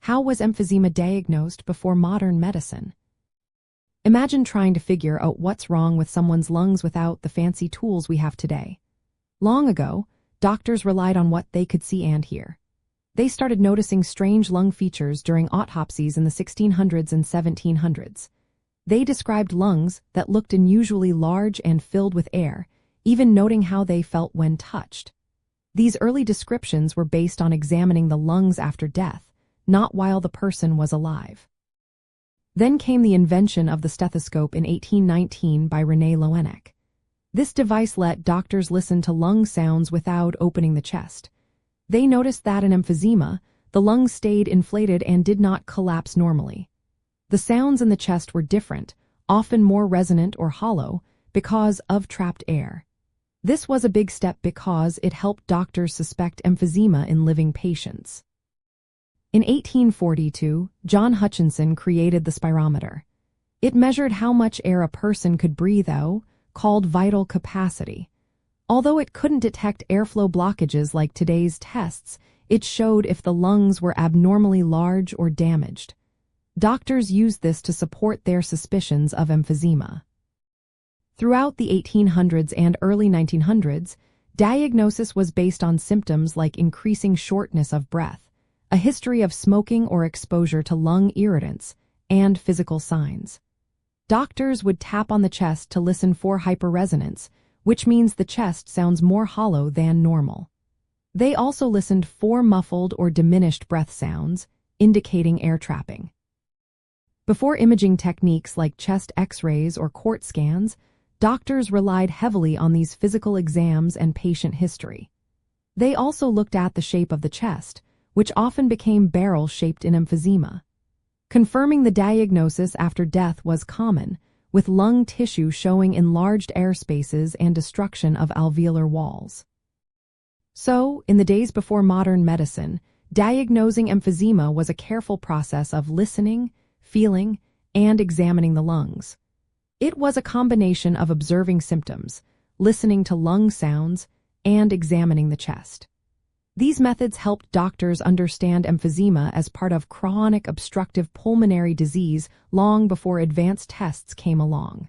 How was emphysema diagnosed before modern medicine? Imagine trying to figure out what's wrong with someone's lungs without the fancy tools we have today. Long ago, doctors relied on what they could see and hear. They started noticing strange lung features during autopsies in the 1600s and 1700s. They described lungs that looked unusually large and filled with air, even noting how they felt when touched. These early descriptions were based on examining the lungs after death, not while the person was alive. Then came the invention of the stethoscope in 1819 by René Laennec. This device let doctors listen to lung sounds without opening the chest. They noticed that in emphysema, the lungs stayed inflated and did not collapse normally. The sounds in the chest were different, often more resonant or hollow, because of trapped air. This was a big step because it helped doctors suspect emphysema in living patients. In 1842, John Hutchinson created the spirometer. It measured how much air a person could breathe out, called vital capacity. Although it couldn't detect airflow blockages like today's tests, it showed if the lungs were abnormally large or damaged. Doctors used this to support their suspicions of emphysema. Throughout the 1800s and early 1900s, diagnosis was based on symptoms like increasing shortness of breath, a history of smoking or exposure to lung irritants, and physical signs. Doctors would tap on the chest to listen for hyperresonance, which means the chest sounds more hollow than normal. They also listened for muffled or diminished breath sounds, indicating air trapping. Before imaging techniques like chest X-rays or CORT scans, doctors relied heavily on these physical exams and patient history. They also looked at the shape of the chest, which often became barrel-shaped in emphysema. Confirming the diagnosis after death was common, with lung tissue showing enlarged air spaces and destruction of alveolar walls. So, in the days before modern medicine, diagnosing emphysema was a careful process of listening, feeling, and examining the lungs. It was a combination of observing symptoms, listening to lung sounds, and examining the chest. These methods helped doctors understand emphysema as part of chronic obstructive pulmonary disease long before advanced tests came along.